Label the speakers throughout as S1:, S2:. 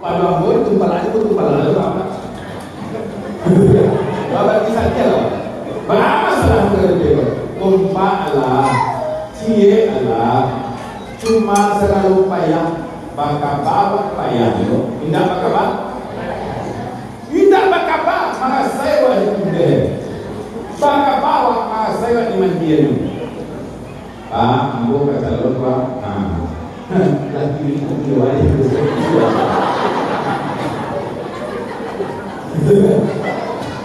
S1: Pada amor tumpal aja apa? Bapak kisahnya loh. Berapa salah kerja? Tumpah Allah, cie Allah, cuma selalu payah, baka bawa payah lo. Tidak baka bawa, tidak baka bawa, maka saya wajib deh. Baka bawa, maka saya wajib mandian. Ambo kata lo lagi itu dia wajib.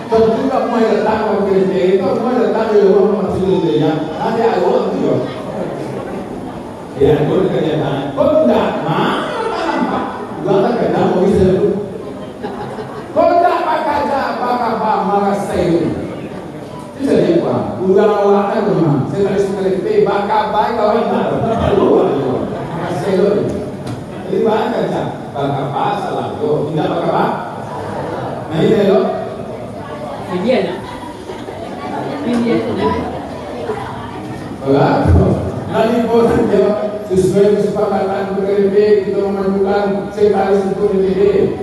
S1: Kalau kita mau datang ke gereja itu, mau datang ke rumah masjid gereja, ada orang tu. Ya, kalau kerjaan, kalau tidak, mana nampak? Jangan kerja mau bisa dulu. Kalau tidak pakai apa marah saya. Itu jadi apa? Udah awak kan rumah. Saya tadi suka lihat, bakal baik kawan tak. Luar. Saya dulu. Jadi bahan kerja, bakal apa salah tu, tidak bakal apa. Nah ini lo.
S2: Indiana.
S1: Nanti boleh jawab sesuai kesepakatan PKB kita memajukan sekali untuk DPD.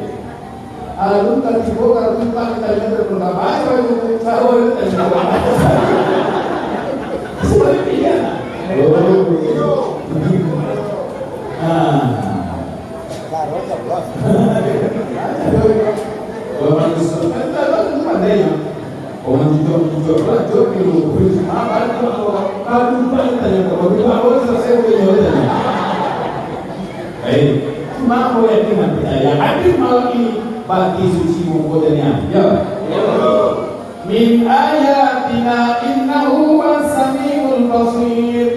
S1: Lalu tadi kalau kita terpendapat apa itu sahur dan sebenarnya. Orang Islam itu pandai. Orang juga belajar dulu. Apa itu? Kalau tanya kalau apa selesai punya. Baik, cuma mau yakin percaya. Hadir malam ini bagi suci mengkodenya. Ya. Min ayatina innahu was-sami'ul basir.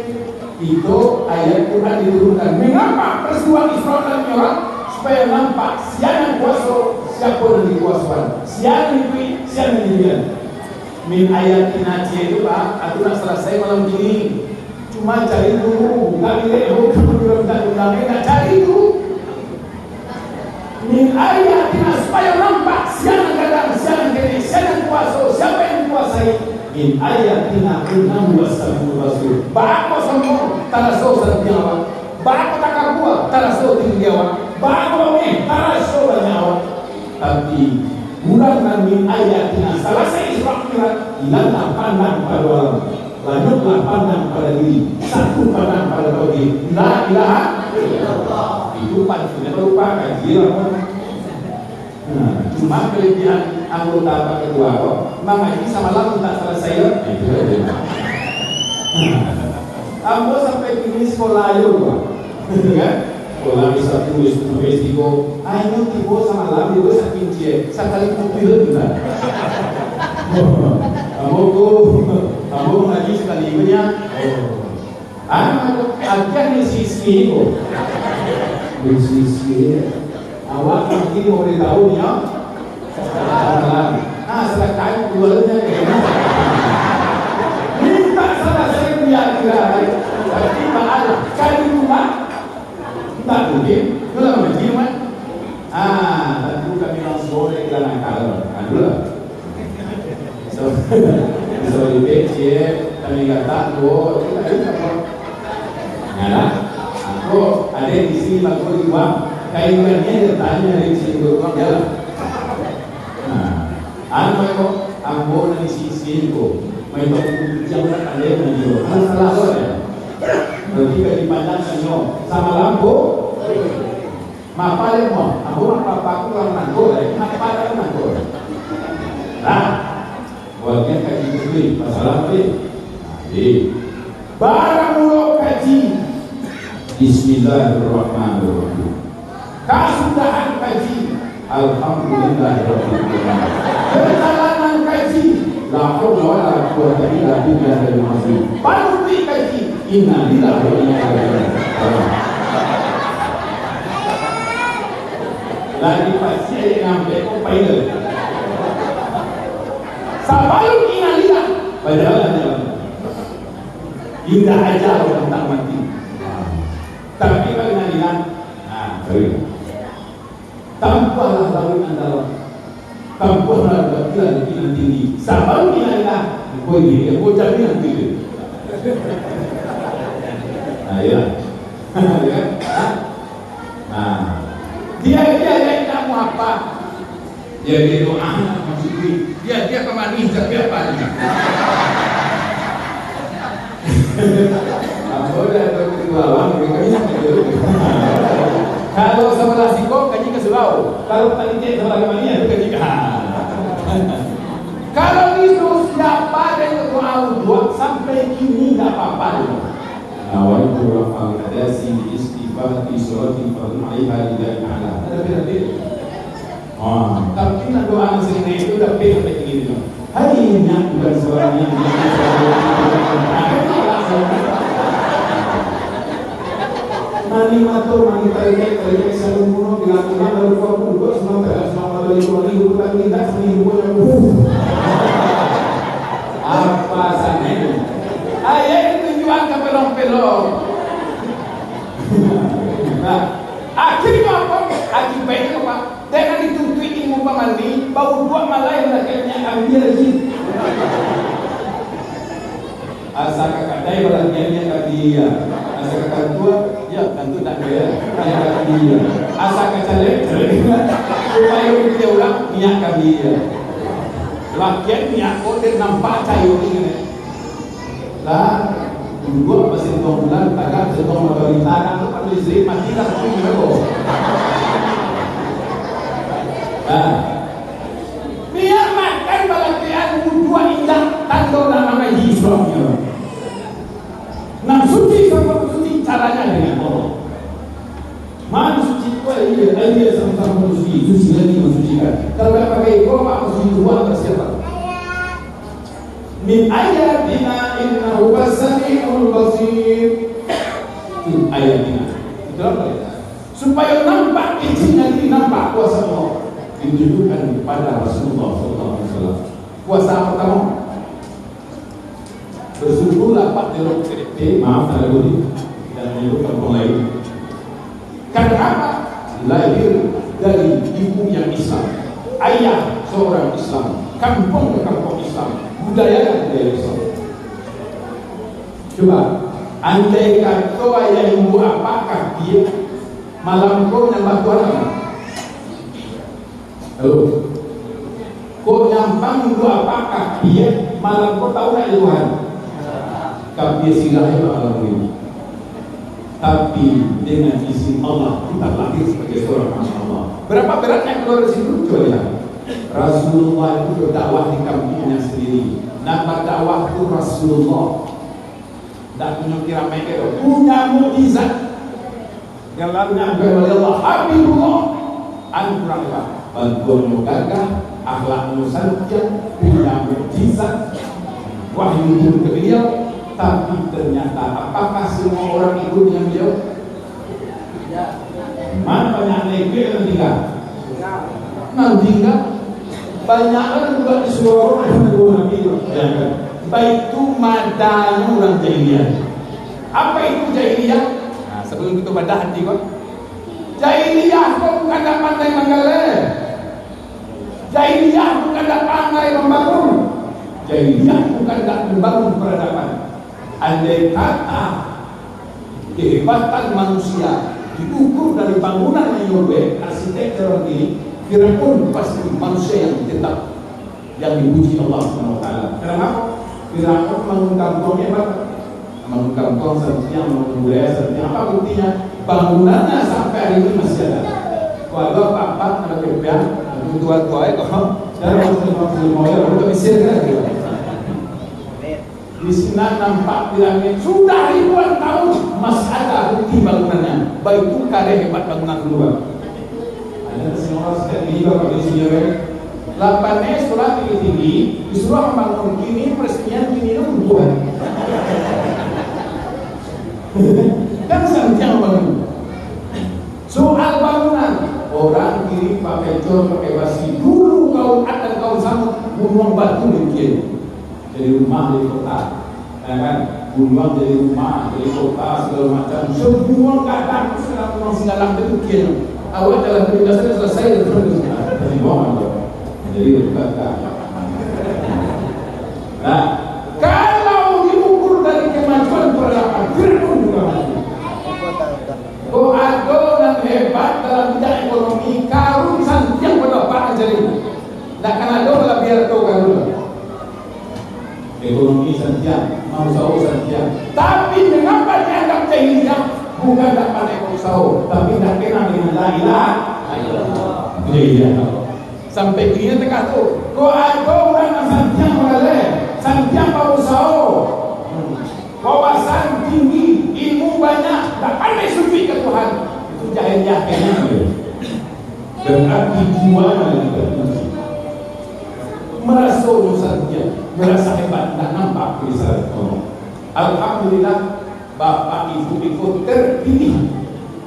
S1: Itu ayat Quran diturunkan. Mengapa peristiwa Isra dan Mi'raj? Supaya nampak siapa yang kuasa, siapa yang dikuasai, siapa yang diberi, siapa yang diberikan. Min ayatina itu Pak, aku nak selesai malam ini. Cuma cari dulu, bukan milik aku, tak cari dulu. Min ayatina supaya nampak siapa yang kadang, siapa yang kini, siapa yang kuasa, siapa yang dikuasai. Min ayatina innahu was-sami'ul basir. Bako semua, taraso sa tiyawa. Bako takakua, taraso tiyawa. Bako ni, taraso banyawa. Tapi bulan min ayatina selesai Isra Mi'raj, hilanglah pandang pada alam, lanjutlah pandang pada diri, satu pandang pada diri. La ilaha illallah. Itu panjangnya berupa kajian. Cuma kelebihan anggota kedua kok, mengaji sama lalu tak selesai. Ambo sampai kini sekolah ayo, kan? Sekolah bisa tulis tiko, ayo tibo sama lalu itu saking cie, sekali kupil juga. Ambo ngaji sekali punya. Akhirnya di sisi itu, awak mungkin mau tahu ya. Selesai keluarnya minta salah saya kira tapi maaf kali rumah tak mungkin kalau macam mana tentu kami langsung boleh kita nakal adalah so di PC kami kata kita itu apa nyala aku ada di sini aku di bawah kaitannya tanya dari sini berapa jalan. Ano ambo na isisihin ko may pagkukulang na kanya na niyo ang salah ko hindi ka dipandang sa inyo sama lang po mapala mo ako magpapakulang ng ko mapala ng ko huwag yan kaji masalah ko barang ulo kaji Bismillahirrahmanirrahim kasudahan kaji Alhamdulillahirrahmanirrahim perjalanan kaji la haula wala quwwata illa billahil azim baru kaji inna lillahi wa inna ilaihi raji'un lagi pasti sampai ke final sabalun inna lillahi padahal indah aja orang tak mati tapi kalau inna lillahi tampaklah langit antara tampaklah bagian yang tinggi sama bila kau ini kau jadi yang tinggi ya dia yang apa? Dia doa maksudnya dia kemana tapi apa nih? Aku dah kedua orang mereka kalau sebelah siko kaji ke Sulawesi, kalau tadi sebelah kemana itu kaji ke kalau itu siapa yang doa dua sampai kini nggak apa-apa. Awal kurang ada si istighfar di surat al-Fatihah tidak ada. Ada beda. Tapi nak doa sini itu udah beda begini. Hari ini bukan suaranya. Mani matur mani tarik salun kuno dilakukan lalu kau dua selama dari ribu lagi tidak seminggu yang apa sana itu? Ayat tujuan ke pelong-pelong. Nah, akhirnya apa? Akibatnya apa? Dengan dituntut ilmu pemandi, bau dua malai rakyatnya ambil lagi. Asa kakak dai balannya dia. Asa kakak tua, ya tentu tak dia. Dia. Asa kakak lek, supaya dia ulang niat dia. Rakyat niat kau dia nampak cair ini. Lah, dua masih 2 bulan, tagak setong mabalita kan pada listrik mati lah tapi gimana? Biar makan balakian dua indah tanda nama Islamnya. Nah suci sama suci caranya dengan Allah. Mana suci kau dia sama-sama suci lagi mensucikan. Kalau tak pakai kau apa suci dua bersiapa? Min ayatina innahu was-sami'ul basir. Itu ayatina. Itu apa ya? Supaya nampak izinnya ini nampak kuasa Allah ditujukan kepada Rasulullah SAW. Kuasa apa kamu? Bersyukurlah Pak Delok KDP, maaf ada budi dan menyebutkan orang lain. Karena apa? Lahir dari ibu yang Islam, ayah seorang Islam, kampung ke kampung Islam, budaya Islam. Coba, andai kata ayah ibu apakah dia malam kau nyambah Tuhan apa? Halo, kau nyampang itu apakah dia malam kau tahu tak Tuhan? Tapi silahnya malam ini. Tapi dengan izin Allah kita lahir sebagai seorang hamba Allah. Berapa beratnya keluar dari situ? Coba lihat. Rasulullah itu berdakwah di kampungnya sendiri. Nama dakwah itu Rasulullah. Tak punya kira mereka punya mukjizat. Yang lalu diambil oleh Allah. Habibullah. Anugerah bantuan gagah, akhlakmu saja, punya mukjizat. Wahyu turun ke beliau. Tapi ternyata apakah semua orang ikut dengan beliau? Tidak. Mana banyak lagi yang tinggal? Nanti enggak. Banyak orang juga disuruh orang yang Nabi. Baitu madanu orang jahiliyah. Apa itu jahiliyah? Nah, sebelum kita badah hati kok. Jahiliyah kok bukan tak pandai menggalai. Jahiliyah bukan tak pandai membangun. Jahiliyah bukan tak membangun peradaban. Andai kata kehebatan manusia diukur dari bangunan yang Yorwe, arsitektur ini, Firaun pasti manusia yang tetap yang dipuji Allah SWT. Kenapa? Firaun bangun kampungnya apa? Bangun kampung sepertinya, bangun budaya sepertinya. Apa buktinya? Bangunannya sampai hari ini masih ada. Kalau apa-apa ada kebiasaan, tua-tua kok. Dan waktu-waktu mau untuk Mesir kan? Di sini nampak bilangnya sudah ribuan tahun masih ada bukti bangunannya. Baik itu karya hebat bangunan luar. Ada semua sekali ini bapak di sini ya. 8 sekolah tinggi disuruh membangun kini presiden kini itu Tuhan. Kan sanjang bangun. Soal bangunan orang kiri pakai cor pakai basi dulu kau akan kau sanggup bunuh batu demikian. Dari rumah dari kota, ya kan? Bunuh dari rumah dari kota segala macam. Semua kadang sekarang segala demikian. Awal dalam penjelasan selesai dari bawah. Jadi kata. Nah, kalau diukur dari kemajuan peradaban, Firaun juga maju. Kau ada dan hebat dalam bidang ekonomi, Karun Santiang, mau usaha Santiang. Tapi mengapa dianggap jahiliyah? Bukan tak pandai usaha, tapi tak kenal dengan la ilaha illallah. Jahiliyah. Sampai kini tekah tu, kau ada orang Santiang boleh, Santiang mau usaha, wawasan tinggi, ilmu banyak, tak pandai sufi ke Tuhan. Itu jahiliyah kenal. Berarti jiwanya juga merasa Santiang, merasa hebat, tak nampak risalah Allah. Alhamdulillah, Bapak Ibu ikut terpilih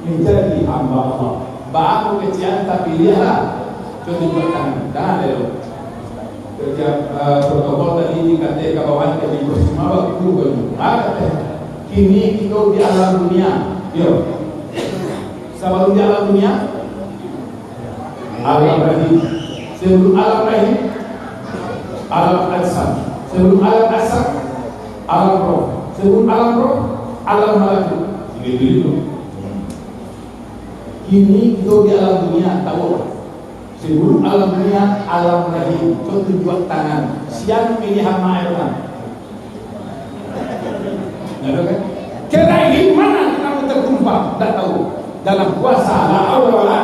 S1: menjadi hamba Allah. Baru kecian tapi lihatlah, contohkan dah ada kerja protokol tadi dikatakan kawan kami bersama waktu ada. Kini kita di alam dunia, yo. Sebelum di alam dunia, alam rahim. Sebelum alam rahim, alam asal. Sebelum alam asal, alam roh. Sebelum alam roh, alam malakut. Begitu. Kini kita di alam dunia tahu. Sebelum alam dunia, alam rahim. Contoh dua tangan. Siang pilih hama air tanah. Ada kan? Kerahim mana kamu tertumpah? Tak tahu. Dalam puasa, la haula wala.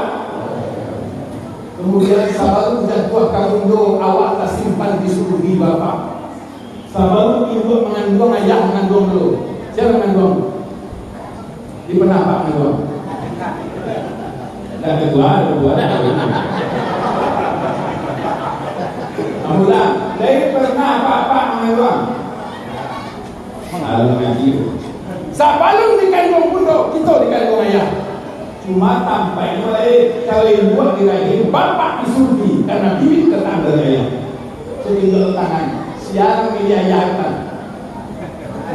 S1: Kemudian sabaru jatuh karundo awak tak simpan di surga bapak. Sabaru ibu mengandung ayah mengandung dulu. Siapa mengandung? Di penapak mengandung. Dan kedua. Alhamdulillah, dari pernah bapak mengandung. Mengalami ngaji. Sebelum dikandung bunda, kita dikandung ayah. Cuma tampai mulai kali buat diraih bapak disurgi karena bibit tetangga ayah. Setinggal tangan, siang milih ayah kan.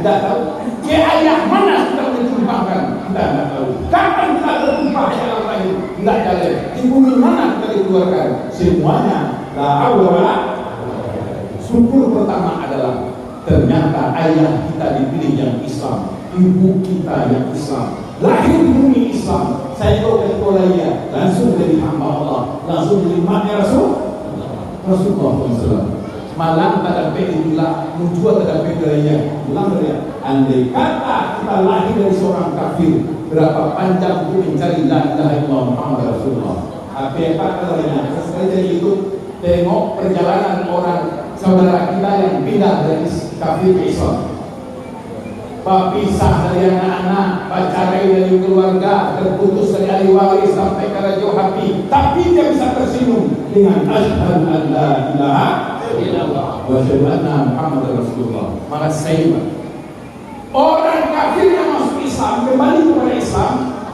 S1: Tidak tahu. Ke ayah mana kita ditumpahkan? Tidak tahu. Kapan kita tertumpah ke alam lain? Tidak jalan. Di bumi mana kita dikeluarkan? Semuanya la haula wala. Syukur pertama adalah ternyata ayah kita dipilih yang Islam, ibu kita yang Islam, lahir di bumi Islam. Saya tahu dari kolaya langsung dari hamba Allah, langsung dari maknya Rasulullah SAW. Malam tak dapat itulah muncul tak dapat kerajaan. Ulang dia. Andai kata kita lahir dari seorang kafir, berapa panjang untuk mencari la ilaha illallah Muhammad Rasulullah. Apa yang katanya? Sesekali dari itu tengok perjalanan orang saudara kita yang pindah dari kafir ke Islam. Berpisah dari anak-anak, bercerai dari keluarga, terputus dari ahli waris sampai ke raja hati. Tapi dia bisa tersenyum dengan asyhadu an la ilaha illallah wa asyhadu anna Muhammadar Rasulullah. Maka saya orang kafir yang masuk Islam kembali kepada Islam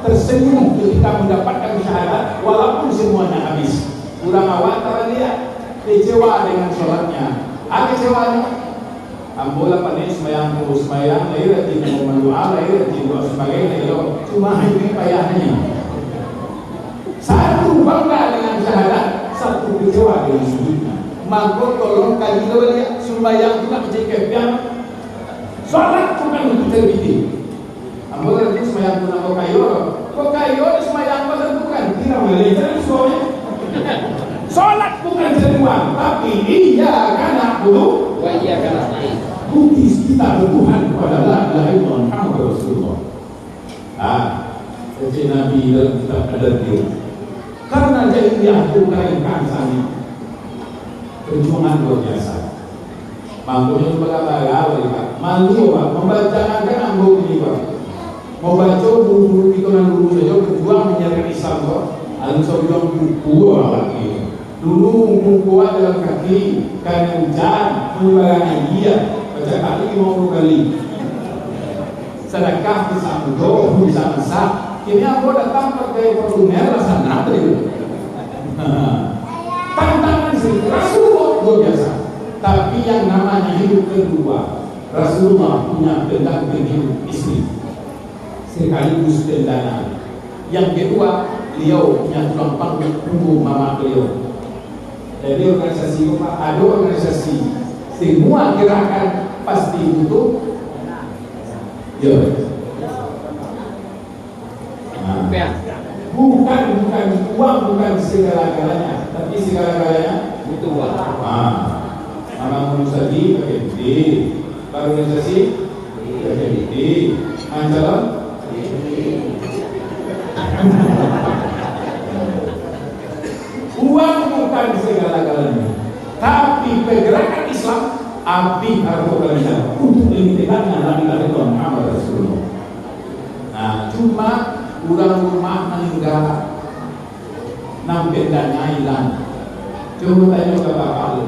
S1: tersenyum ketika mendapatkan syahadat walaupun semuanya habis. Kurang awak tak dia kecewa dengan sholatnya. Kecewanya ambola pandai semayang lahir di doa lahir di doa sebagainya itu cuma ini payahnya. Satu bangga dengan syahadat, satu kecewa dengan sujudnya. Maka tolong kaji dia sembahyang juga menjadi kepian. Sholat bukan untuk terbiti. Ambola itu semayang pun kok kayo semayang apa bukan tidak boleh jadi suami. Sholat bukan seruan, tapi iya karena dulu
S2: Wajah kalah.
S1: bukti kita bertuhan kepada la ilaha illallah Muhammad Rasulullah. Kata Nabi dalam kitab Ad-Dardir, karena jahiliyah bukan kansani perjuangan luar biasa. Mampunya berkata-kata, malu pak, membacakan kan ambil ini pak, membaca buku ikonan dulu saja berjuang mencari Islam kok, lalu saya bilang buku lagi. Dulu buku dalam kaki, karena hujan, menyebarkan dia. Baca kali 50 kali. Sedekah bisa mudah, bisa besar. Kini aku datang pakai parfumer rasa natri. Tantangan sih Rasulullah luar biasa. Tapi yang namanya hidup kedua, Rasulullah punya pendamping hidup istri, sekaligus pendana. Yang kedua, beliau punya tulang punggung mama beliau. Jadi organisasi ada organisasi semua gerakan pasti butuh bukan uang, bukan segala-galanya, tapi segala-galanya butuh uang. Mama Musa di pakai Organisasi LGBT. Calon uang bukan segala-galanya, tapi pergerakan Islam api harus bekerja untuk mengintegrasikan Nabi Tuhan Muhammad Rasulullah. Nah, cuma orang rumah meninggal nampak dana hilang. Coba tanya ke bapak lu.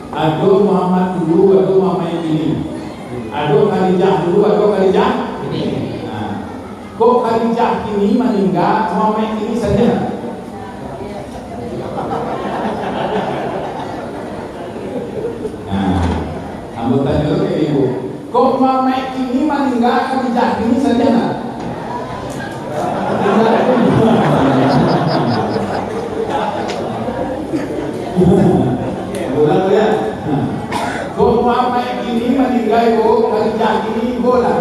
S1: Ado Muhammad dulu, ado Muhammad ini. Ado Khadijah dulu, ado Khadijah ini. Nah, kok Khadijah ini meninggal, Muhammad ini saja. Nah, kamu tanya dulu ke ibu. Kok Muhammad ini meninggal, Khadijah ini saja nak? Bola ya. Kok Muhammad ini meninggal, kok Khadijah ini bola.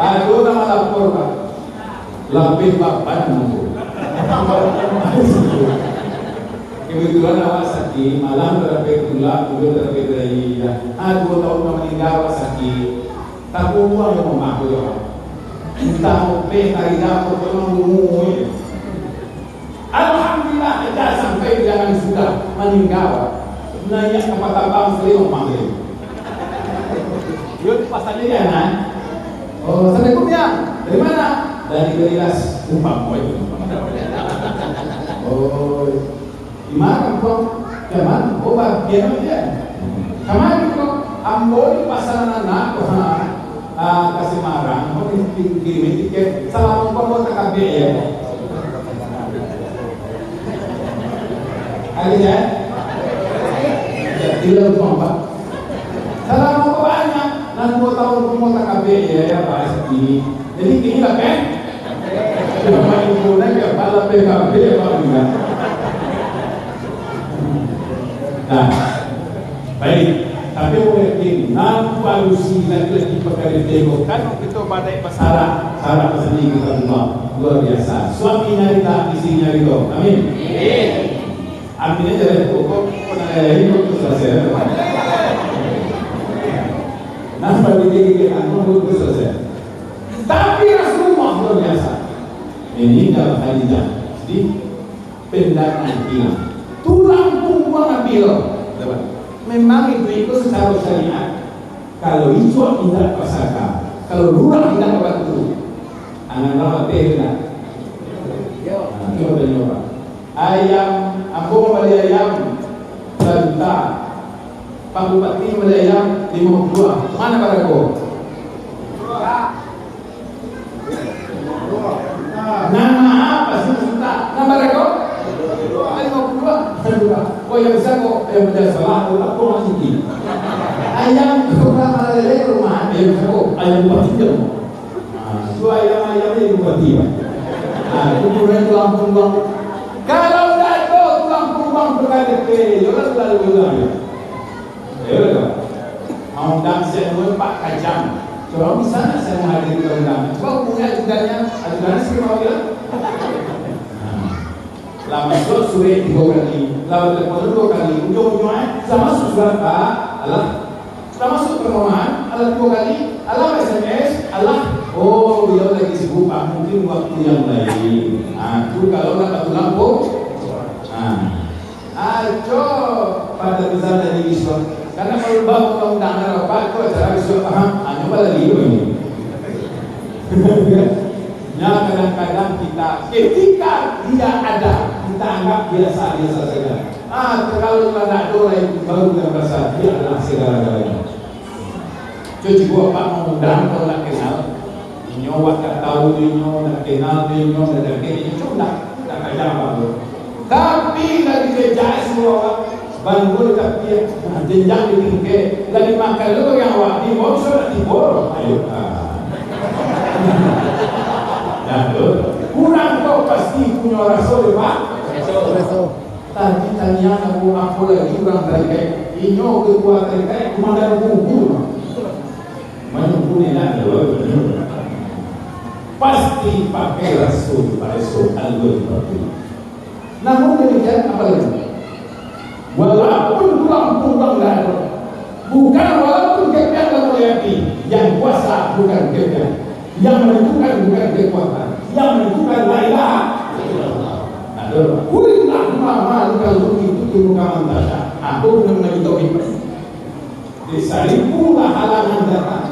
S1: Aku nama lapor pak. Lapis bapak nunggu. Kebetulan awak sakit, malam terapet tulak, udah terapet dari. Aku tahu meninggal awak sakit. Tak uang yang memaku ya. Entah mau pe tari dapur memang umum. Alhamdulillah kita sampai jangan sudah meninggal. Nanya kepada bang sering memanggil. Yuk pasangnya ya kan? Oh, assalamualaikum ya. Dari mana? Dari Gerilas Umpang Boy. Oh, di mana kok? Zaman, oh bagian aja. Kemarin kok ambo di pasaran anak, kasih marang, kok kirim tiket. Salam kok tak KB ya. Ada ya? Tidak lupa Pak. Salam kok banyak. Dan 2 tahun mau tak KB ya Pak ini. Jadi ini lah kan? Cuma main bola ya pala PKB ya Pak juga. Nah, baik. Tapi boleh ini, nampak alusi lagi perkara tengok kan kita badai pasara, sarah sendiri kita luar biasa. Suami nyarita, istri nyarito. Amin. Amin aja deh. Pokok hidup itu selesai. Nampak begini kan, hidup itu selesai. Tapi Rasulullah luar biasa. Ini dalam Khadijah. Jadi pendanaan hilang. Tulang punggung Nabi loh. Memang itu ikut secara syariat. Kalau hijau tidak pasaka, kalau lurah tidak waktu. Anak rawat tidak. Coba nyoba. Ayam, aku beli ayam juta. Pak Bupati beli ayam 52. Mana baraku? Nama apa sih juta? Nama baraku? 52. Oh yang bisa kok yang menjadi salah aku masih di ayam kurang lele rumah yang bisa kok ayam bupati dong. Itu ayam ini bupati pak. Kemudian tulang punggung. Kalau dah itu tulang punggung berkali-kali, orang lalu bilang, ya udah. Mau undang saya dulu Pak Kajang. Coba bisa saya menghadiri undangan. Coba hubungi ajudannya sih mau bilang. Lama itu sore 3 kali, lalu telepon 2 kali, ujung-ujungnya sama surat Pak, Allah, sama masuk permohonan, Allah 2 kali, Allah SMS, Allah, oh beliau lagi sibuk Pak, mungkin waktu yang lain. Nah, itu kalau dapat lampu, ayo pada besar dari Islam, karena kalau bawa undangan Pak, itu acara besok, nyoba lagi ini. Nah kadang-kadang kita ketika tidak ada kita anggap biasa-biasa saja. Kalau tidak ada orang baru kita merasa dia adalah segala-galanya. Cuci gua Pak mengundang kalau nak kenal, nyoba tak tahu dia nak kenal dia nak kenal cuma tak kerja apa. Tapi lagi kerja semua bangun tapi jenjang ditinggi lagi makan lu yang awak di bawah sudah tibor. Ayo. Kurang kau pasti punya rasul Pak. Tadi tanya aku lagi kurang terkait. Inyo ketua terkait komandan kumpul. Mana punya nak loh. Pasti pakai rasul Allah. Namun demikian apa lagi? Walaupun pulang nggak ada. Bukan walaupun kekayaan dalam hati. Yang kuasa bukan kekayaan. Yang menentukan bukan kekuatan. Yang menentukan la ilaha illallah. Kulilah mama kalau itu kaman tasha. Aku belum lagi tauhid. Disaripulah halangan datang.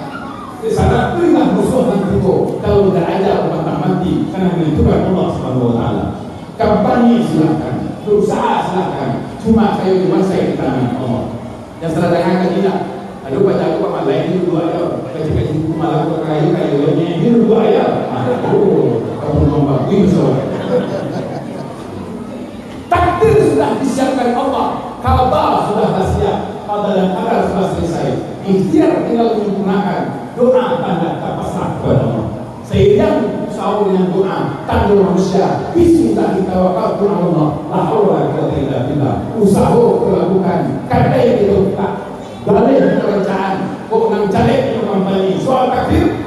S1: Disaripulah musuh dan tipu. Kalau tidak ada umat mati karena menentukan Allah Subhanahu Wa Taala. Kampanye silakan, berusaha silakan. Cuma saya dikuasai di tangan Allah. Yang sederhana tidak. Aduh baca aku paman lain itu dua ayat. Ketika itu malah kayu-kayunya itu dua ayat. Aduh, kamu membagi besar. Takdir sudah disiapkan Allah, kabar sudah siap, pada dan kadar sudah selesai. Ikhtiar tinggal menyempurnakan doa tanda pasrah kepada Allah. Sehingga sahur dengan doa tanda manusia. Bismillah kita wakaf Allah. La haula wala quwwata illa billah. Usaha melakukan kata yang itu tak balik perencanaan. Kok nang calik kampanye soal takdir.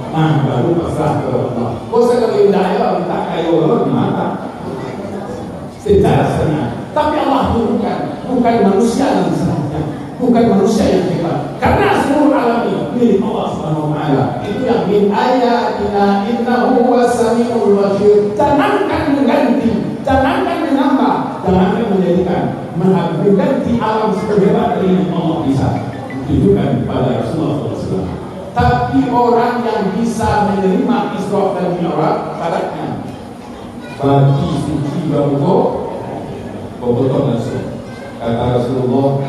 S1: Nah baru pasrah kepada Allah. Kok sekali daya minta kayu mata. Secara senang, tapi Allah turunkan bukan manusia yang senangnya, bukan manusia yang hebat, karena seluruh alam ini milik Allah Subhanahu Wa Taala. Itu yang min ayatina innahu wasamiul basir. Jangankan mengganti, jangankan menambah, jangankan menjadikan, mengganti alam sehebat ini Allah bisa tunjukkan pada Rasulullah SAW. Tapi orang yang bisa menerima Isra dan Mi'raj syaratnya bagi suci bangko bobotoh langsung. Kata Rasulullah,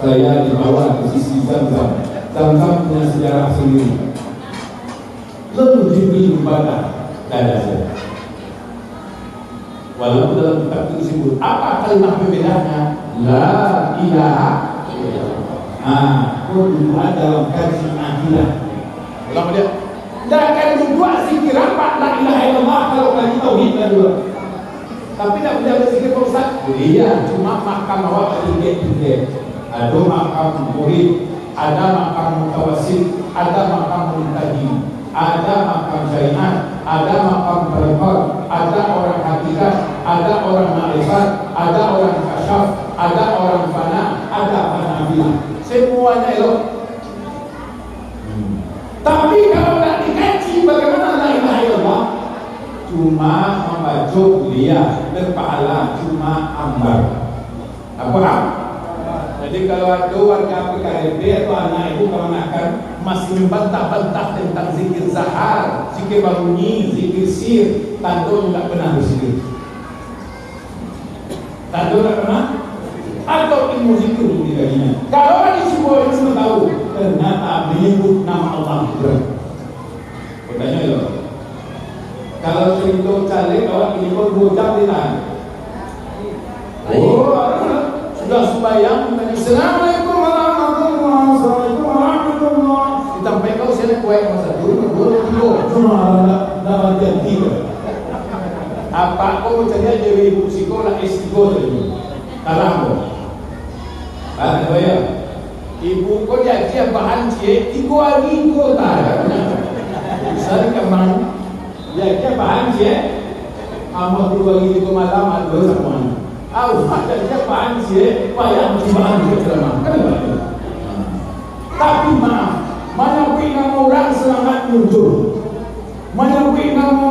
S1: saya dibawa ke sisi Zamzam. Zamzam punya sejarah sendiri. Lalu Jibril membaca dada saya. Walaupun dalam kitab itu disebut apa kalimat pembedanya? La ilaha illallah. Kedua dalam kaji akidah. Ulang dia. Dan akan dua zikir apa la ilaha illallah kalau kaji tauhid kedua. Tapi tidak boleh berzikir Pak Ustaz. Iya, cuma makam awak tiga. Ada makam murid, ada makam mutawassit, ada makam muntaji, ada makam syariat, ada makam perempuan, ada orang hakikat, ada orang ma'rifat, ada orang kasyaf, ada orang fana, ada fanabilah. Semuanya elok. Tapi kalau tidak dikaji bagaimana la ilaha illallah? Cuma membaca kuliah berpahala cuma ambar. Apa? Jadi kalau ada warga PKRD atau anak ibu kemenakan masih membantah-bantah tentang zikir zahar, zikir bangunyi, zikir sir, tentu tidak pernah berzikir. Tentu tidak pernah. Atau ilmu zikir dikajinya. Kalau ada sebuah ilmu tahu ternyata menyebut nama Allah. Bertanya loh. Kalau cerita caleg awak ini pun 2 jam ditahan. Oh, sudah sembahyang tadi Assalamualaikum warahmatullahi wabarakatuh. Sampai kau sini kuat masa dulu. Cuma dah jadi. Apa kau mencari jadi ibu sekolah S3 tadi? Kalah. Ada ya. Ibu kau jadi bahan cie 3 hari kota. Besar kemana? Ya dia bahan je, amat dua lagi itu malam ada sama. Awak dia bahan je, payah mesti bahan je selama. Kenapa? Tapi maaf, mana pun nama orang semangat muncul, mana pun nama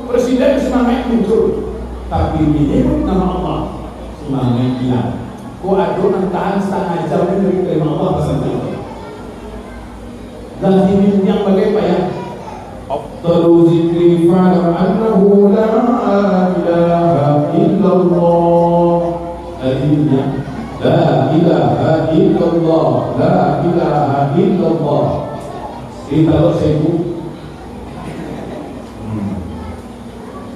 S1: presiden semangat muncul, tapi menyebut nama Allah semangat hilang. Kau ada orang tahan setengah jam dari terima Allah pasal dan ini yang bagaimana? Afdalu zikri fa'lam annahu la ilaha illallah. Artinya la ilaha illallah, la ilaha illallah. Ini kalau saya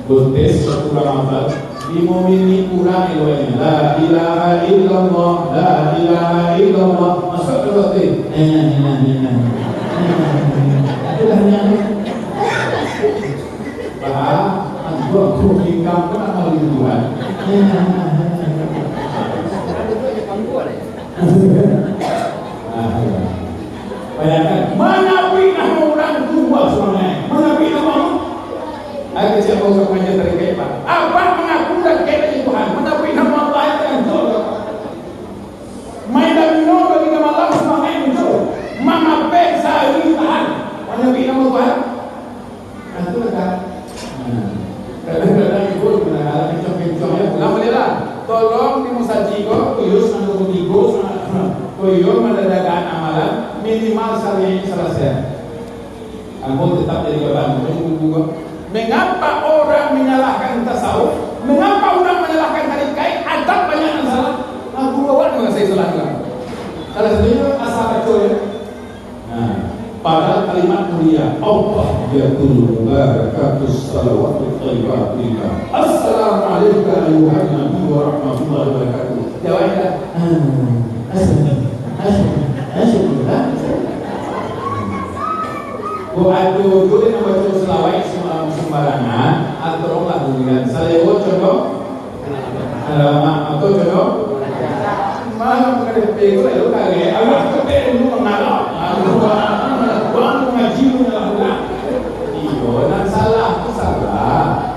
S1: Gutes satu Ramadan 5 menit kurang ilmunya. La ilaha illallah, la ilaha illallah. Masuk ke hati. Itulah yang aku hingga kenapa Tuhan? Bayangkan, mana pindah orang tua semuanya? Mana pindah orang? Aku siapa usah banyak terkait Pak. Apa mengaku dan kaitan Tuhan? Mana pindah Allah yang tertentu? niko kuyus nang tigo koyo mendadak amalan minimal salahnya selesai. Aku tetap jadi beban. Mengapa orang menyalahkan tasawuf? Mengapa orang menyalahkan tarikat? Ada banyak yang salah. Aku bawa dengan saya salah juga. Salah satunya asal kacau ya. Nah, pada kalimat mulia Allah yaqulu barakatus salawatul thayyibatillah. Assalamualaikum warahmatullahi wabarakatuh. Jawabnya aduh, dulu yang baca selawat sembarangan atau lagu dengan saya contoh atau contoh malah bukan itu lalu kali awak kepen lu mengalah buang ngaji mengalah iyo dan salah itu salah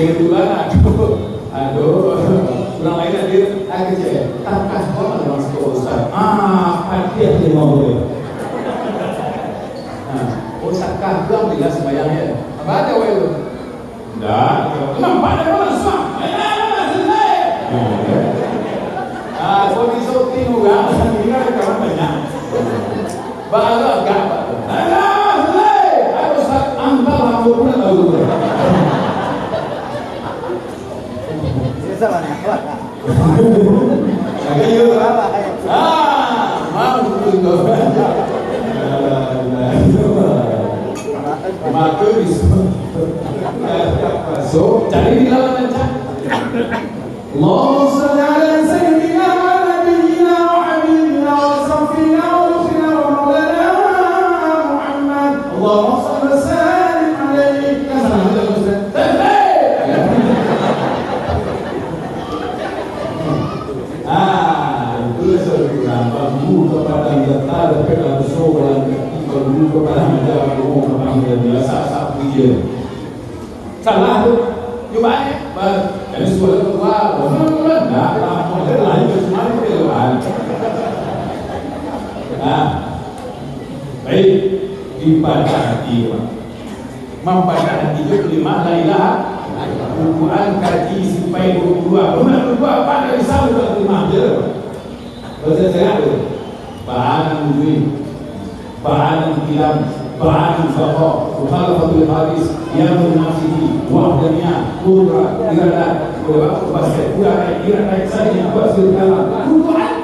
S1: kebetulan aduh orang lain hadir aku cek tak sekolah dengan sekolah ustaz hadiah 50 ustaz kagum bila sembahyangnya apa ada wae lu enggak kenapa ada orang semua kalau disuruh juga ini kan kawan banyak bahala enggak ada ustaz antar hampir pun tahu so cari di dalam baca Allahumma shalli ala sayyidina wa nabiyyina wa habibina wa safina wa ukhina wa maulana Muhammad Allahumma shalli wa sallim alaihi kepada letak kepada soalan kepada kepada menjawab umum kepada biasa saat dia salah tu cuba jadi soalan kedua enggak model lain cuma pelan baik dibaca hati membaca hati itu kelima la ilaha Quran kaji sampai 22 benar apa dari sahabat kelima je bahasa saya bahan duit, bahan kilam, bahan fakor, mukhalafatul hadis, yang menafsiri, wahdanya, kudra, iradah, basket, iradah saja, basket kalam, Quran.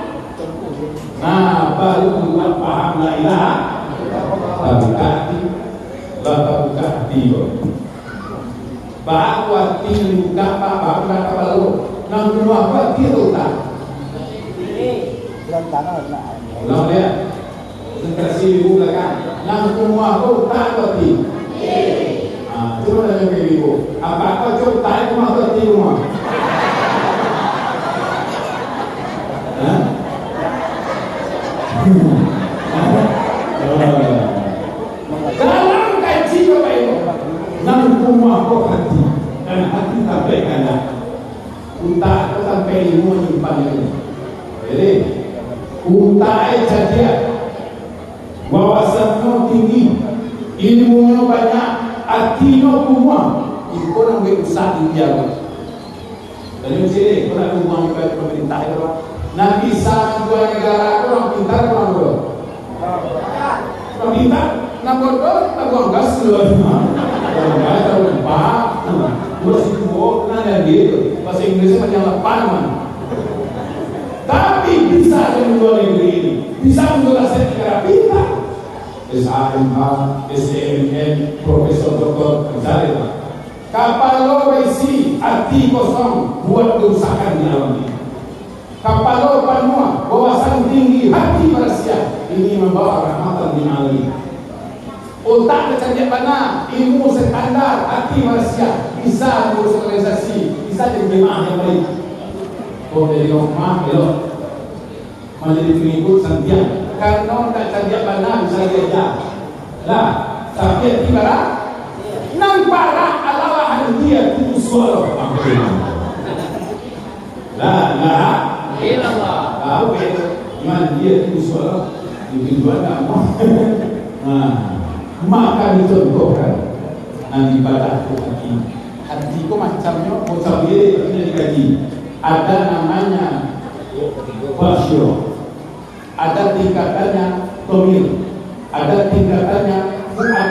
S1: Nah, baru Quran paham la ilaha, buka hati, buka hati. Bahawa hati buka apa baru, nang kedua hati itu tak. Ulang dia konsentrasi ibu belakang nang rumah kau tak berhenti coba tanya ke ibu apa coba tanya rumah berhenti rumah dalam kaji coba ibu nang rumah kau berhenti dan hati sampai kanan untak sampai ilmu menyimpan ini jadi untai jadian wawasanmu tinggi ilmunya banyak artinya semua itu orang berusaha dijaga dan sini orang rumah juga pemerintah itu nanti saat dua negara orang pintar orang bodoh orang pintar nak bodoh tak buang gas orang gas orang lupa masih tua nanya gitu bahasa Inggrisnya macam lepan man tapi bisa menjual negeri ini, bisa menjual aset negara pintar. SAMH, SMN, Profesor Doktor, misalnya. Kapal lo berisi hati kosong buat kerusakan di alam ini. Kapal lo panua, wawasan tinggi, hati manusia ini membawa rahmatan di alam ini. Otak kecantik mana, ilmu standar, hati manusia bisa mengurus organisasi, bisa jadi jemaah yang baik. Kau dari rumah elok, menjadi pengikut santian. Karena tak cantik mana bisa diajar. Lah, tapi tiba lah, nampaklah Allah dia itu suara. Lah,
S2: Ilallah.
S1: tahu iman dia itu suara, itu ada apa? Maka dicontohkan nanti pada hati. Hati itu macamnya macam dia tidak digaji. Ada namanya Basyo, ada tingkatannya Tomil, ada tingkatannya Fuad,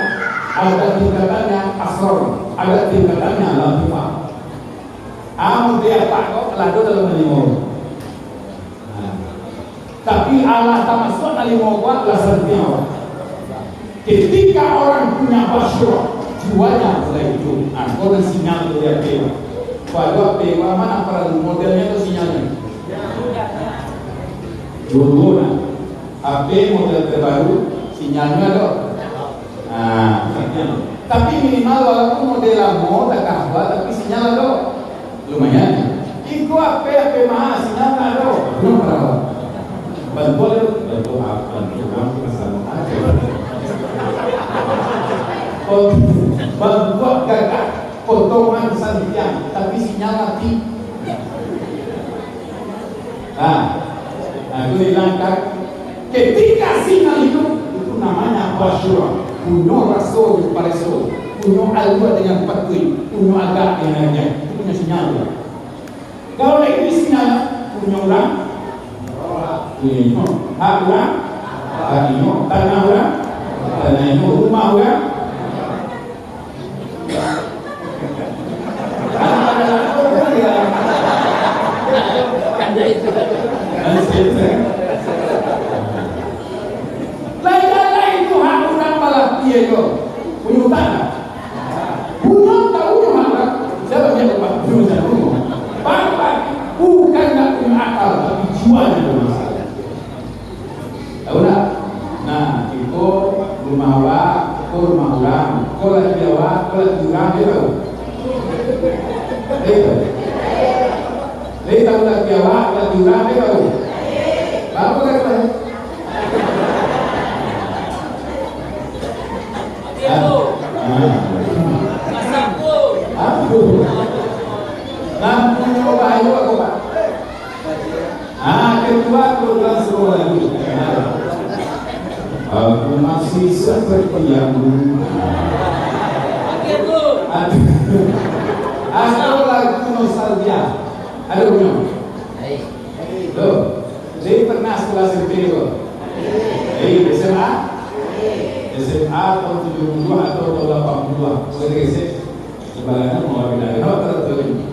S1: ada tingkatannya Asron, ada tingkatannya Latifah. Amun dia tak kok lado dalam limo. Tapi Allah tak masuk dalam limo kuat lah sentiawa. Ketika orang punya Basyo, jiwanya mulai hidup. Kau dan sinyal dari Pewa. Pada Pewa mana para modelnya itu sinyalnya? Dua-dua. AP model terbaru, sinyalnya dong. Tapi minimal walaupun model lama tak kalah, tapi sinyal dong. Lumayan. Iku AP mahal, sinyal tak dong. Belum pernah. Bantu apa? Bantu masalah aja. Buat gagak potongan santian, tapi sinyal mati. Itu dilangkah. Ketika sinyal itu namanya Basyura. Punya rasul di Pareso, punya alwa dengan patui, punya agak dengan aja. Itu punya sinyal. Kalau lagi sinyal punya orang, punya hak orang, tanah orang, tanah rumah orang. Lain itu hak orang malah dia itu punya tanah. Punya tahu yang hak. Siapa yang dapat punya rumah? Bapak bukan tak punya akal, tapi jiwanya bermasalah. Tahu tak? Nah, itu rumah awak, rumah orang. Kau lagi awak, kau lagi orang, dia tahu. Dia tahu lagi awak, lagi orang, dia tahu. Apa kata? Lampunya bahayu aku pak. Kedua program sekolah lagi. Aku masih seperti yang dulu. Aku lagu nostalgia. Ada punya? Loh, saya pernah sekolah SMP kok. SMA? SMA tahun 72 atau tahun 82. Boleh dikasih? Sebaliknya mau pindah. Kenapa tertulis?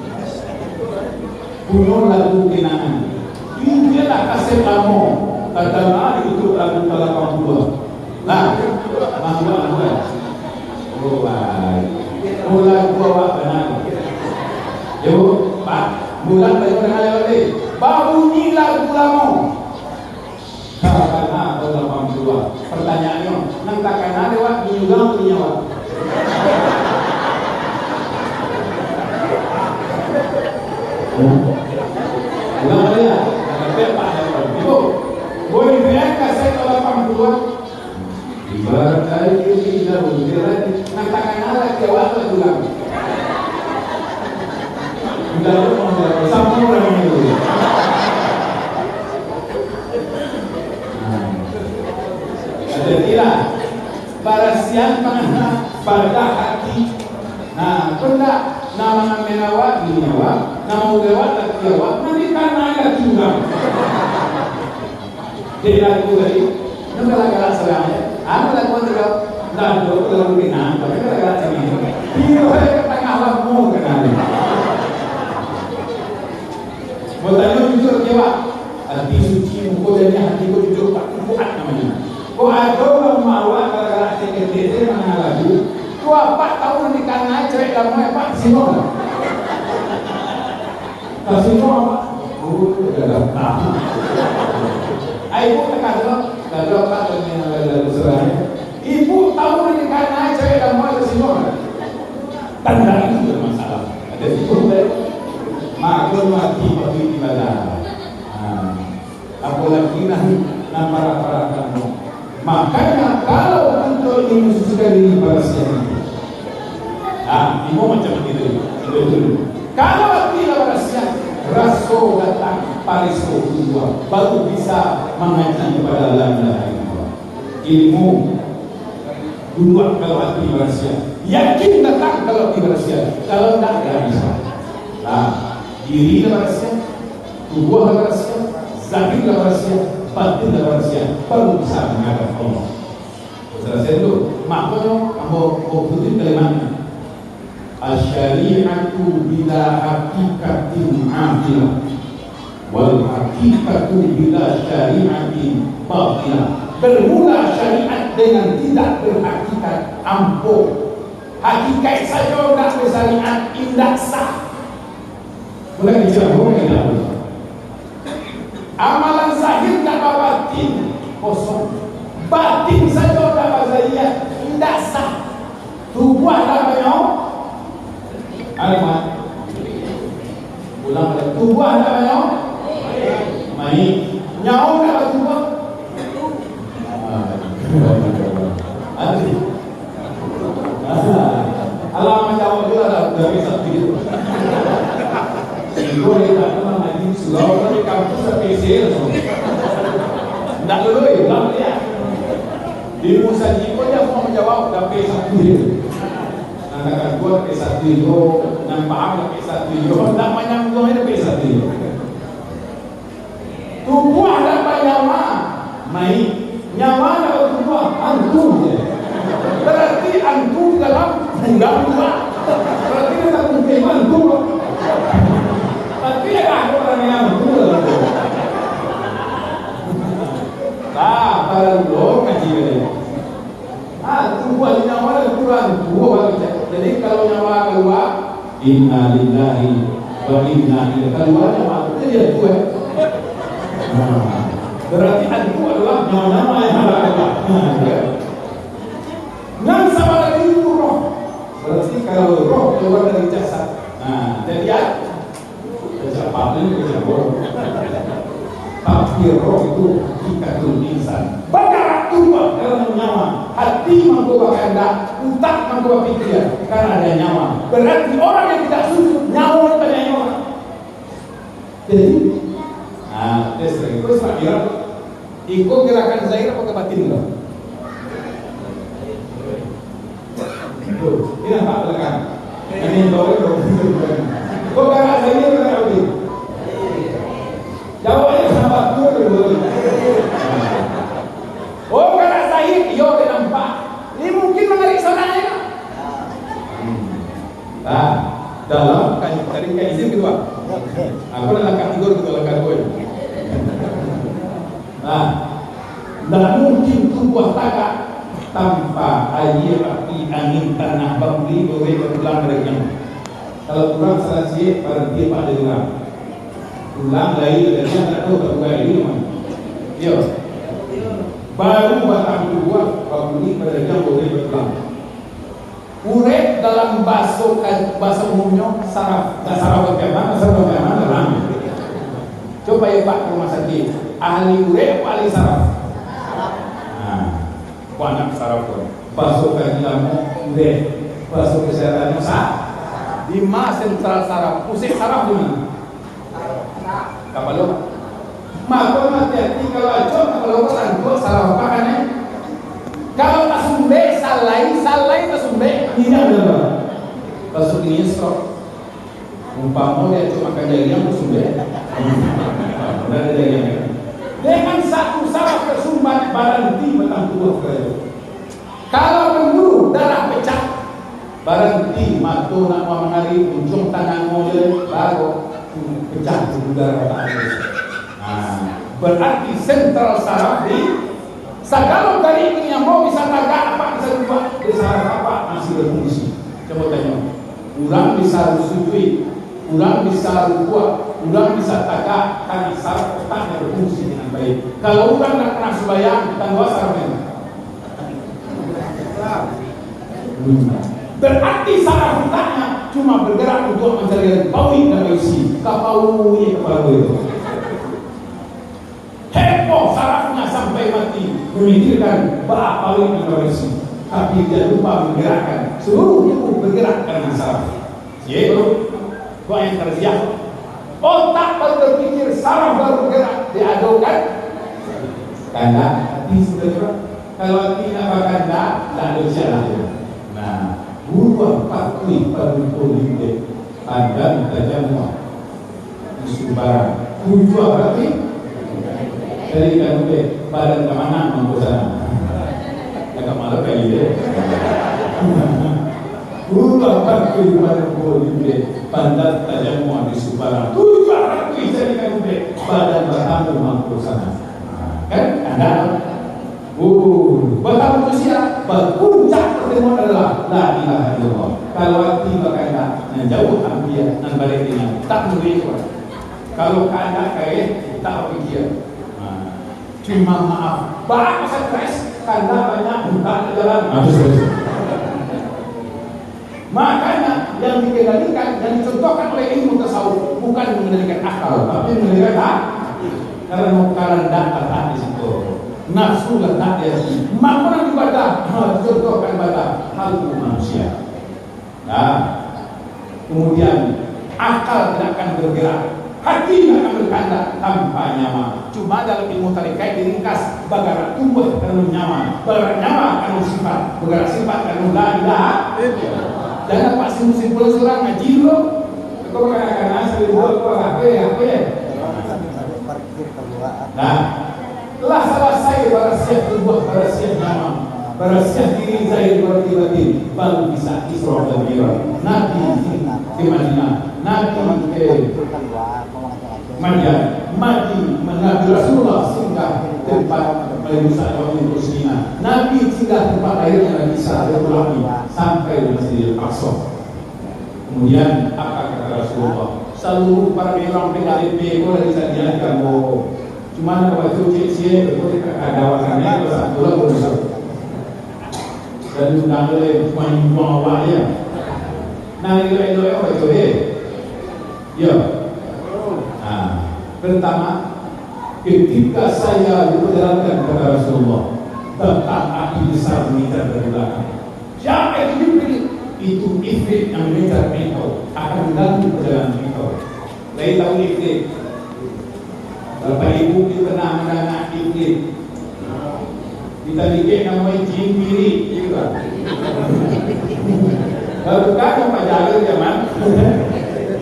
S1: Punya lagu kenangan. Ini dia tak kasih kamu. Kata itu lagu tahun 82. Nah, masuk lagu. Oh baik. Mulai bawa benar. Yo, Pak. Mulai benar lagi. Bunyi lagu lama. Karena tahun 82. Pertanyaannya, nang takkan lewat juga punya Pak. Ulang ya, ada Pak. Ibu, boleh biar kasih kalau 82. Ibarat kali ini dah berjalan, nang takkan lagi awak juga. Sudah sama orang itu. Jadilah para siang mana pada hati. Nah, benda nama menawat di nyawa, nama lewat lagi lewat, nanti karena ada juga. Jadi lagu tadi, nampak lagi selama. Aku lakukan juga, dan dulu lalu binang, tapi lagi ini. Hero yang tengah lamu kenali. Bertanya jujur kecewa, hati suci mukanya hati jujur tak kuat namanya. Kau ada orang mawar kalau CKTC mana lagu? Kau apa tahu nanti karena cewek kamu apa sino? Kasino apa? Udah tahu. Ibu tekan dulu, apa dengan lagu seraya? Ibu tahu nanti Makanya kalau untuk ingin mensucikan diri pada siang itu, ibu macam itu dulu. Kalau tidak pada siang, rasul datang pariso kedua, baru bisa mengaji kepada Allah. Ilmu dua kalau hati berhasil, yakin datang kalau hati berhasil, kalau tidak bisa. Diri berhasil, tubuh berhasil, zahir berhasil, batin berhasil, baru bisa menghadap Allah. Selesai dulu, makanya kamu butuh kalimatnya. Asyari'atu bila hakikatin afilah, wal hakikatu bila syari'atin batilah. Bermula syariat dengan tidak berhakikat ampuh. Hakikat saja tidak bersyariat indah sah. Mulai bicara tidak boleh. Amalan zahir tak batin kosong. Batin saja tak berzahir indah sah. Tubuh tak banyak. Alimat. Ulang pada tubuh tak banyak. Main. Nyawa tak tubuh. Alamat jawab juga dah dari satu itu. Ibu dia tak pernah ngaji surau dari kampus sampai sel. Tak lulus, tak lihat. Di Musa Jiko dia mau menjawab sampai satu itu. Katakan gua sampai satu itu, yang paham sampai satu itu, tak menyambung sampai satu itu. Tubuh ada nyawa, main. Nyawa dapat tubuh antum je. Berarti antum dalam undang-undang. Berarti kita mungkin antum. Tapi ada orang yang antum. Baru ngaji ni. Tubuh nyawa dan Quran tubuh. Jadi kalau nyawa keluar, inna lillahi wa inna ilaihi keluar nyawa itu dia tubuh. Berarti itu adalah nyawa-nyawa yang ada. Yang sama lagi itu roh. Berarti kalau roh keluar dari jasad, jadi siapa ini roh. Tapi roh itu hakikatul insan. Bergerak tubuh dalam nyawa. Hati membawa kehendak, otak membawa pikiran. Karena ada nyawa. Berarti orang yang tidak sujud nyawa pada nyawa. Jadi, tes lagi. Terus tak kira. Ikut gerakan zahir apa ke batin lo? Ini nampak belakang. Ini tahu itu. Kau gerakan zahir ke batin? Jawabnya sama dulu. Oh gerakan zahir, yo dia nampak. Ini mungkin menarik saudaranya. Dalam tadi kan izin kedua. Aku dalam kategori kedua kategori. Tak mungkin tumbuh tagak tanpa air, api, angin, tanah, bangli, boleh berulang mereka. Kalau kurang selesai, berhenti pada ulang. Ulang lagi, dan dia tak tahu berulang ini mana. Ya. Baru batang tumbuh, bangli, mereka boleh berulang. Urep dalam bahasa umumnya saraf. Tak saraf bagaimana, saraf bagaimana, dalam. Coba ya Pak rumah sakit. Ahli urep, ahli saraf. Banyak saraf tu. Masuk ke dalam urep, masuk ke saraf sah. Di mas sentral saraf, pusat saraf tu ni. Kapal lo. Maka hati-hati kalau acok, kalau orang saraf apa kan? Kalau tak sumbe, salai tak sumbe. Tidak ada. Masuk ini stroke. Umpama dia cuma makan jaringan tu sumbe. Ada jaringan. Dengan satu saraf tersumbat berhenti batang tubuh kerja. Kalau memburu darah pecah, berhenti mata nak mengalir ujung tangan mulai baru pecah tubuh darah batas. Berarti sentral saraf di segala kali ini yang mau bisa tagak apa bisa lupa di saraf apa masih berfungsi. Coba tanya, orang bisa sujud, orang bisa rukuk, orang bisa tagak karena saraf otaknya berfungsi dengan baik. Kalau orang tak pernah sembahyang, tangguh sarafnya. Berarti saraf otaknya cuma bergerak untuk mencari bawi dan isi. Kapau ini kepala itu. Heboh sarafnya sampai mati. memikirkan apa yang koreksi, tapi dia lupa menggerakkan seluruh tubuh bergerak karena saraf. Yaitu doa yang tersiap. Otak baru berpikir, saraf baru bergerak, diadukan kanda hati sudah. Kalau hati nak kanda, tak ada jalan. Nah, buruan patuhi pada politik pandang tajam isu barang. Tujuan berarti dari kan badan keamanan mampu sana. Agak malu kayak gitu. Buruan patuhi pada politik pandang tajam isu barang. Tujuan berarti dari kan badan bertamu mampu sana. Kan anda bertamu usia berpuncak pertemuan adalah la ilaha illallah. Kalau hati berkata menjauh ambiya dan balik dengan tak mengerti. Kalau kanda kait tak pikir. Cuma maaf. Bahkan stres kanda banyak buka jalan. Makanya yang dikendalikan dan dicontohkan oleh ilmu tasawuf bukan mengendalikan akal, tapi mengendalikan hati. Karena mau kalandak tak di situ. Nafsu letak di hati. Makna ibadah contohkan pada hal manusia. Nah, kemudian akal tidak akan bergerak, hati tidak akan berkanda tanpa nyaman. Cuma dalam ilmu tarekat diringkas bagaimana tubuh karena nyaman, bagaimana nyaman karena sifat, bagaimana sifat karena la ilaha. Jangan pak simpul seorang ngaji dulu. Kau kadang-kadang asal buat apa ya? Nah, telah selesai berasiah tubuh, berasiah nyaman, berasiah diri zahir berarti baru bisa Isra dan Mi'raj. Nabi ke Madinah, Nabi ke Madian, Nabi Rasulullah singgah tempat Musa dan Muslimah. Nabi singgah tempat airnya Nabi Isa dan Ulami sampai di Masjidil Aqsa. Kemudian apa kata Rasulullah? Seluruh para orang pengalit bego dari sadiakan cuma kalau itu cek ada wakannya kalau pulang berusaha dan undang oleh cuma bawa ya. Nah itu apa itu ya. Nah pertama ketika saya diperjalankan kepada Rasulullah tentang api besar mengincar dari belakang. Siapa itu diberi? Itu ifrit yang mengincar engkau akan mengganggu perjalanan engkau. Lain tahu ifrit. Bapak ibu kita pernah mendengar ifrit. Kita bikin namanya jin kiri, juga. Baru kan Pak Jalil zaman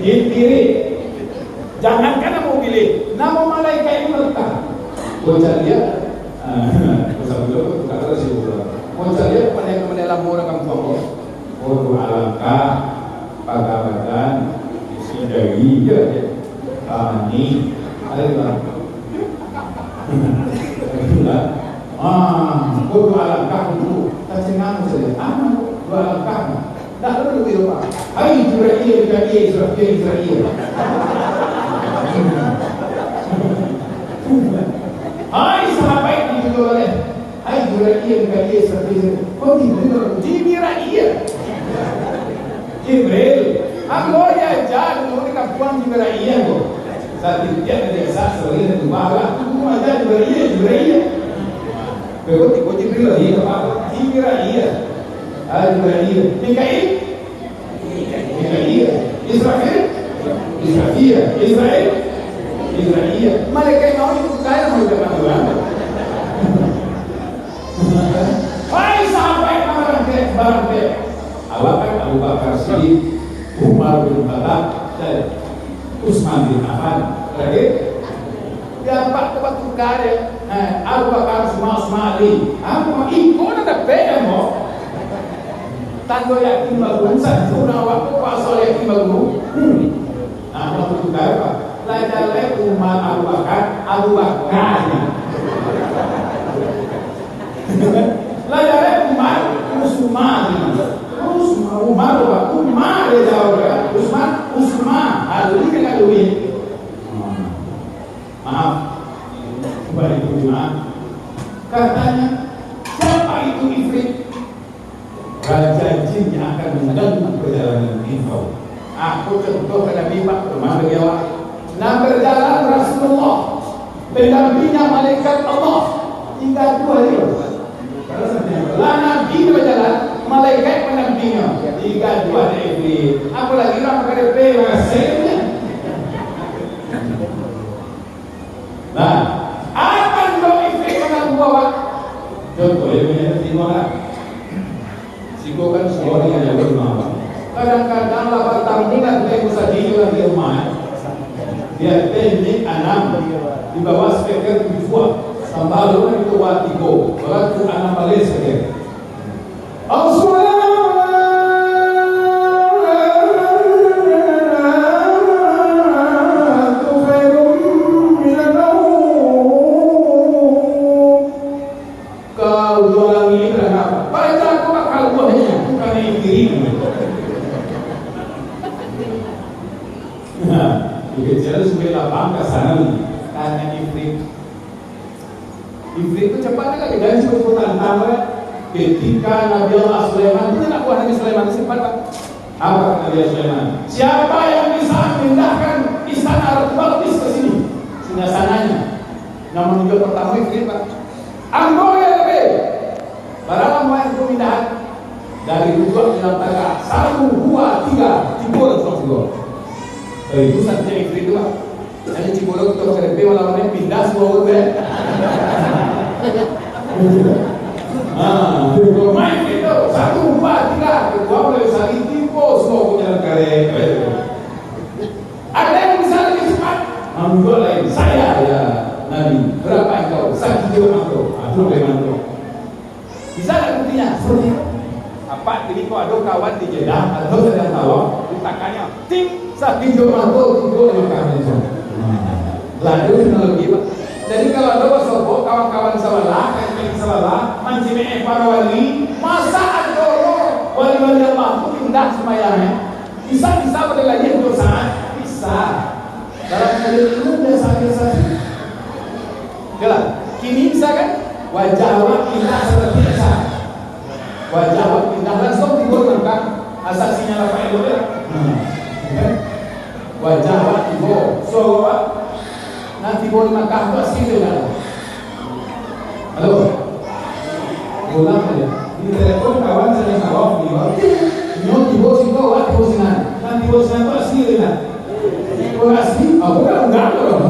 S1: jin kiri. Jangankan mau pilih, nama malaikat ini melekat. Bocah dia, bocah dulu, kata si bocah. Bocah dia pada yang dalam orang kampung. Oh alangkah pagabatan isi dari dia, ini ada di mana? Dua alangkah dulu, tercengang saja. Dua alangkah. Dah perlu itu pak. Hai Jibril, Israel. Hai sahabat yang juga oleh. Hai Jibril, Israel. Kau Jibril. Aku ya jadi orang kampung Jibril kok. Saat itu dia biasa sering itu malah aku aja Jibril. Kau Jibril lagi apa? Jibril. Jibril. Mikail. Israel. Malaikat mau itu kaya mau dapat Tuhan. Hai sampai barang Allah kan Abu Bakar Siddiq, Umar bin Khattab, dan Utsman bin Affan. Lagi dapat tempat kaya. Abu Bakar semua Ali. Aku mau ikut ada PM mo. Tando yakin bagus, sudah waktu pasal yakin bagus. Nah, waktu kaya apa? Lajale Umar Abu Bakar. Lajale Umar Umar dia jawab Usman. Aduh ini kan duit. Maaf. Kembali ke Umar. Katanya siapa itu ifrit? Raja jin yang akan mengganggu perjalanan engkau. Aku contoh pada Pak rumah beliau. Nah berjalan Rasulullah, pendampingnya malaikat Allah dua itu. Lah nabi berjalan, malaikat menampinginya. Dua iblis. Apalagi orang pakai hasilnya. Nah, apa dua iblis menang bawa? Contoh ya, tengok lah. Siko kan seorang yang jaga rumah. Kadang-kadang lapar tanggungan kita bisa tidur di rumah. Dia teknik anam di bawah speaker dua. Sampai lalu itu watigo. Waktu anam balik saja. Dikejar supaya lapang ke sana karena ifrit itu cepatnya lagi dan cukup tantang ketika Nabi Allah Sulaiman itu nak buat Nabi Sulaiman sempat apa Nabi Sulaiman? Siapa yang bisa pindahkan istana Ratu Balqis ke sini? Singgasananya. Namun juga pertama ifrit Pak. Anggoya lebih. Barang mau yang pemindahan dari dua dalam taga 1, 2, 3 Cibolo semua. Itu saja ifrit itu Pak. Hanya Cibolo kita pakai DP walau pindah semua orang. Main itu 1, 2, 3 kedua boleh saling tipu semua punya negara. Ada yang bisa lebih cepat. Namun lain saya ya Nabi berapa engkau? 1 kilo engkau. Aduh bagaimana? Bisa tak buktinya? Seperti itu. Apa? Jadi kau ada kawan di Jeddah atau sedang tawaf, ditakannya ting 1 kilo engkau tidur di makan itu. Lalu teknologi Pak. Jadi kalau ada wasobo kawan-kawan sawalah, kawan sawalah, mancing para wali, masa ada wali-wali Allah pun pindah semayangnya. Bisa pada lagi untuk saat bisa. Dalam kali itu biasa-biasa. Jelas. Kini bisa kan? Wajah awak pindah seperti biasa. Wajah awak pindah langsung tidur kan? Asasinya apa itu ya? Wajah awak tidur, so awak nanti boleh makan tu asli kan? Halo, ulang aja. Di telepon kawan saya jawab nyok di bos itu awak di bosinan. Nanti bosinan tu asli kan? Kalau asli, aku kan enggak loh.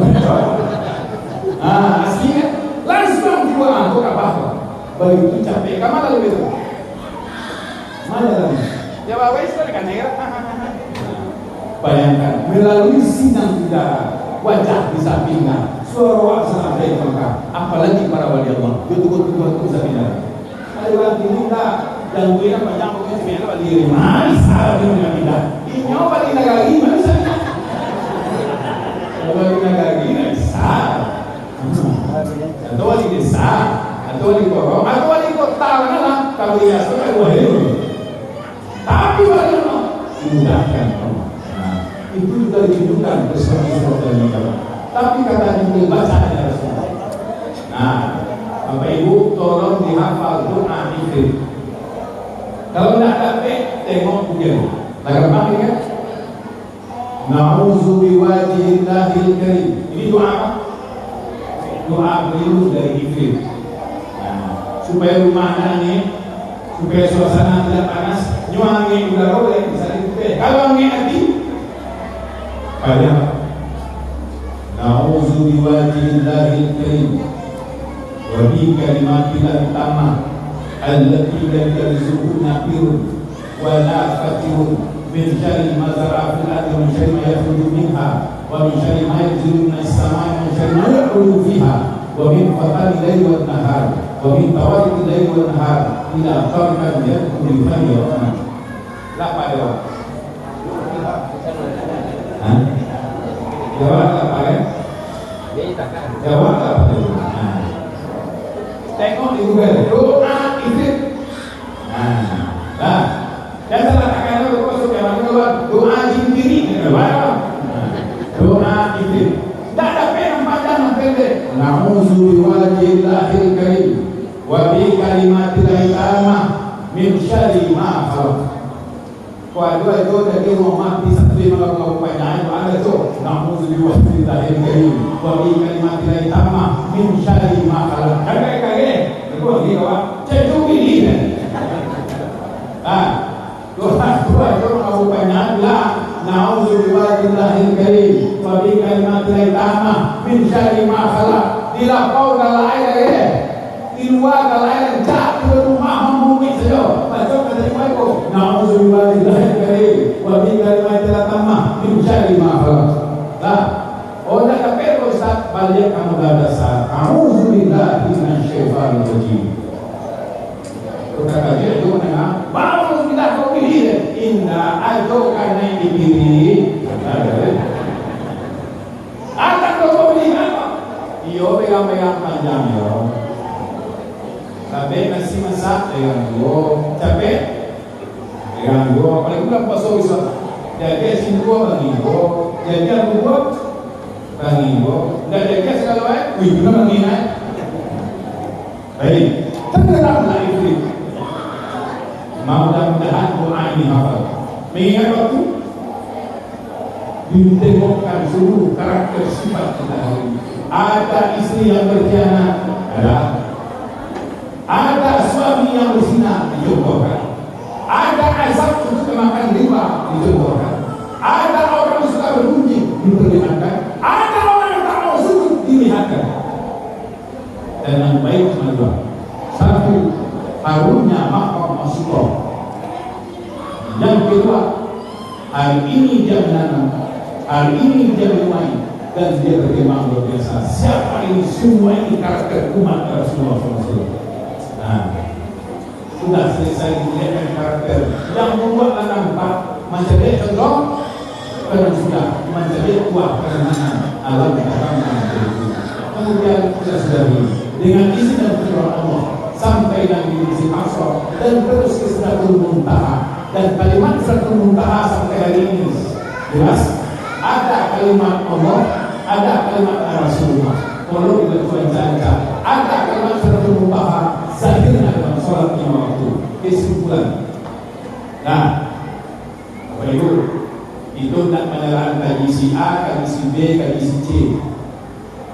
S1: Asli kan? Langsung tiba aku apa? Begitu capek, kamar lalu itu. Mana lagi? Jawab wes kan ya? Bayangkan melalui sinar udara. Wajah bisa pindah, suara wak sampai Mekah. Apalagi para wali Allah, betul-betul bisa pindah. Ada orang pindah, dan gue apa yang mungkin sebenarnya wali mana bisa pindah? Ini wali negara ini mana bisa? Wali negara ini bisa. Atau wali desa, atau wali kota, atau wali kota mana? Kalau dia suka wali. Tapi wali Allah mudahkan Allah. Itu juga ditunjukkan bersama-sama dari kita. Tapi kata Ibu baca ada Rasulullah. Nah, Bapak Ibu tolong dihafal doa ifrit. Kalau tidak dapat, tengok hujan. Lagu apa ini kan? Na'udzu biwajhillahil karim. Ini doa apa? Doa beliau dari ifrit. Nah, supaya rumah ini, supaya suasana tidak panas, nyuangi udara boleh bisa ditutup. Kalau angin hati banyak. Na'udzu biwajhillahil karim wa bi kalimatil tammah allati la yarzuquna birun wa la fatirun min syarri ma zara'a fil ardi wa min syarri ma yakhruju minha wa min syarri ma yanzilu minas samaa'i wa min syarri ma ya'ruju fiha wa min fatani layli wan nahar wa min tawariqil layli wan nahar ila qarnan yadkhulu fi rahmat. La pada jawab apa kan? Jawab apa? Tengok di Google doa ifrit. Nah, dan salah katakan itu masuk yang mana doa jinkiri. Doa ifrit. Tak ada yang panjang dan pendek. Na'udzu biwajhillahil karim wa bi kalimatil tammah min syarri ma khalaq. Kwa dua itu dari rumah mati satu lima kalau banyak itu ada tu. Namun sejauh ini dari kali bagi kalimat dari tamah min syari makalah. Kagak. Itu lagi kawan. Cetuk ini kan. Dua itu kalau banyak lah. Na'udzubillahi karim wa bi kalimatillahi tamah min syarri ma khalaq. Dilapau kalau air di luar kalau air jak di rumah membumi saja. Macam kata mereka na'udzubillahi karim wa bi kalimatillahi tamah min syarri ma khalaq. Lah, oh dah kapal Ustaz balik kamu dah dasar. A'udzubillahi minasyaitonir rajim. Kata dia itu mana? Baru kita kau pilih. Inna atau karena dipilih. Akan kau pilih apa? Iyo pegang-pegang panjang yo. Tapi nasi masak pegang yo. Capek pegang yo. Paling kurang pasal bisa. Jadi singgo bagi yo. Jadi aku buat bagi yo. Dan jadi segala macam. Wih, kita mengingat. Baik. Tentulah itu. Mudah-mudahan doa ini hafal. Mengingat waktu ditengokkan seluruh karakter sifat kita hari ini. Ada istri yang berkhianat, ada suami yang berzina, dicontohkan. Ada azab untuk kemakan riba, dicontohkan. Ada orang yang suka bergunjing, diperlihatkan. Ada orang yang tak mau sujud, dilihatkan. Dan yang baik teman-teman, satu harumnya makam Rasulullah. Yang kedua, hari ini dia menanam, hari ini dia bermain, dan dia berkembang luar biasa. Siapa ini? Semua ini karakter umat Rasulullah SAW. Nah, sudah selesai dilihatkan karakter yang membuat nampak macam dia contoh, karena sudah macam dia kuat karena alam katakan itu. Kemudian kita sudahi dengan izin dan pertolongan Allah sampai nanti di Masra dan terus ke Sidratul Muntaha. Dan kalimat Sidratul Muntaha sampai hari ini jelas ada kalimat Allah, ada kalimat Rasulullah. Kalau kita baca, ada kalimat Sidratul Muntaha zahirnya dalam sholat lima waktu. Kesimpulan. Nah, apa itu tak menyerahkan kaji si A, kaji si B, kaji si C.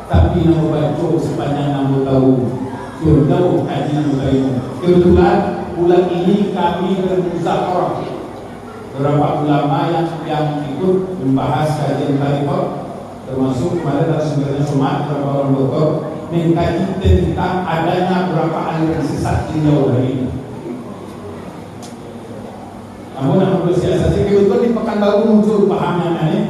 S1: Tapi nama baca sepanjang 6 tahun. Jauh kaji itu. Kebetulan bulan ini kami bermusyawarah beberapa ulama yang ikut membahas kajian tarikh, termasuk kemarin narasumbernya Somad, beberapa orang dokter mengkaji tentang adanya beberapa aliran sesat di Jawa hari ini. Namun yang bersiasat kebetulan di Pekanbaru muncul paham yang aneh.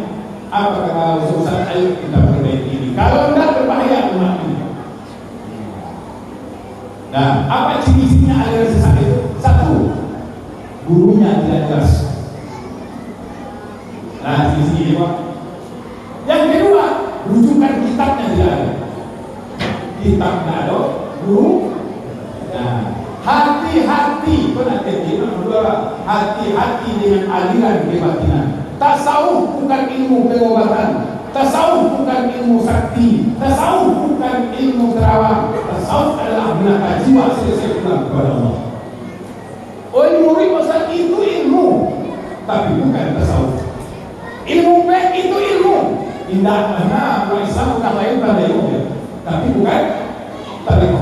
S1: Apa kata Ustaz? Ayo kita perbaiki ini. Kalau tidak berbahaya umat ini. Nah, apa ciri-cirinya aliran sesat itu? Satu, gurunya tidak jelas. Nah, ciri-ciri apa? Yang kedua, rujukan kitabnya tidak ada. Kitab tidak ada, guru. Nah, hati-hati, hati-hati dengan aliran kebatinan. Tasawuf bukan ilmu pengobatan. Tasawuf bukan ilmu sakti. Tasawuf bukan ilmu terawang. Tasawuf adalah menata jiwa selesai pulang kepada Allah. Ilmu ribasan itu ilmu, tapi bukan tasawuf. Ilmu baik itu ilmu. Indah mana orang Islam bukan lain pada ilmu, tapi bukan tarikh.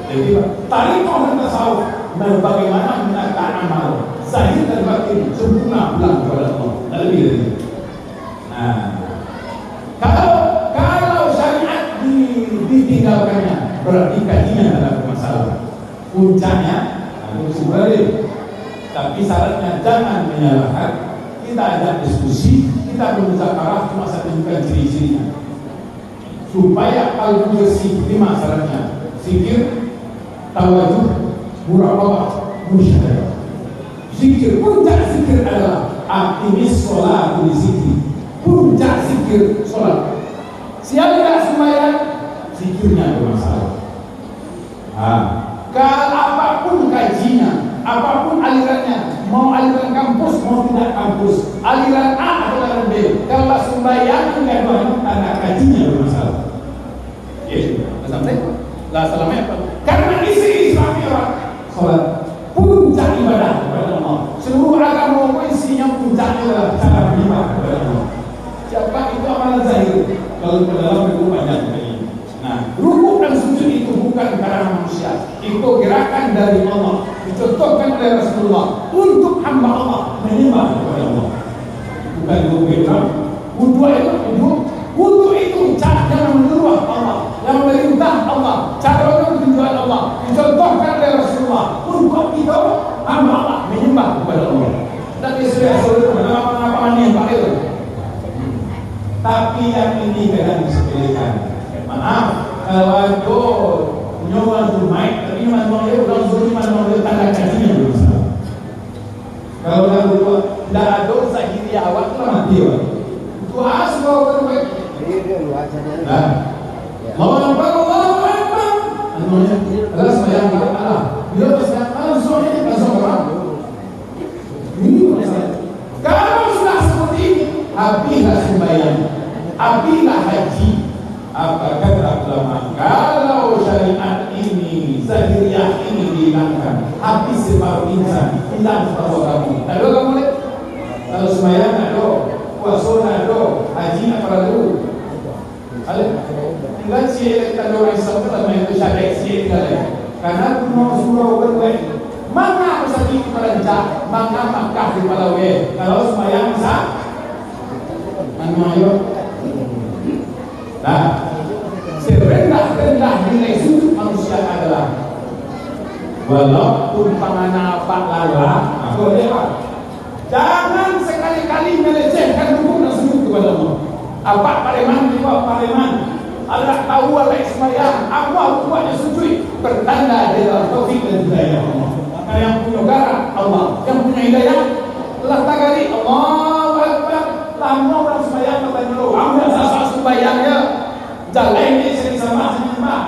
S1: Jadi tarikh dan tasawuf dan bagaimana menata amal zahir dan batin sempurna pulang kepada Allah. Lebih dari itu. Nah, kalau syariat ditinggalkannya, berarti kajinya adalah masalah. Puncaknya harus sebenarnya. Tapi syaratnya jangan menyalahkan. Kita ajak diskusi, kita bermusyawarah cuma satu bukan ciri-cirinya. Supaya kalbu bersih 5 syaratnya. Zikir, tawajuh, muraqabah, musyawarah. Zikir, puncak zikir adalah aktivis sholat di zikir. Puncak zikir sholat. Siapa tidak sembahyang, zikirnya bermasalah. Kalau apapun kajinya, apapun alirannya, mau aliran kampus, mau tidak kampus, aliran A atau aliran B, kalau sembahyang tidak doang, tanda kajinya bermasalah. Ya, sampai lah salamnya apa? Karena isi suami orang sholat puncak ibadah kepada Allah. Seluruh agama isinya dicontohkan oleh Rasulullah untuk hamba Allah menyembah kepada Allah. Bukan berbicara wudu itu jangan menurut Allah, yang merintah Allah, cara tujuan Allah dicontohkan oleh Rasulullah untuk kita hamba Allah menyembah kepada Allah. Dan Yesus apa yang Pak itu. Tapi yang ini kadang disepelekan. Maaf, kalau ada nyawa dumai, tapi mana dia orang zuri mana dia tanda kajinya berusaha. Kalau dah berdua, dah ada zahiri awak tu mati awak. Tu asal orang baik. Nah, Allah Akbar, Allah Akbar. Anunya, adalah sembahyang kepada Allah. Bila sembahyang Allah, soalnya langsung orang. Ini masalah. Kalau sudah seperti ini, habislah sembahyang, habislah haji. Apa kata ulama? Kalau syariat ini, zahiriyah ini dihilangkan, habis separuh insan, hilang separuh kamu. Tak ada kamu boleh. Kalau sembahyang tak ada, puasa tak ada, haji tak perlu. Tinggal siap kita ada orang Islam tu tak main tu syariat siap tinggal lagi. Karena semua orang baik. Mana sakit perancak, mana Makkah di Palawe. Kalau sembahyang sah, mana ayo? Nah, serendah-rendah nilai sujud manusia adalah walaupun pangana pak lala, jangan sekali-kali melecehkan rukun dan sujud kepada Allah. Apa pareman juga pareman. Allah tahu Allah sembahyang, apa buatnya sujud bertanda adalah taufik dan hidayah Allah. Karena yang punya garah Allah, yang punya hidayah telah tagari Allahu Akbar. Lama orang sembahyang katanya lo, ambil sasa sembahyang ya. Jalan ini sering sama sembah.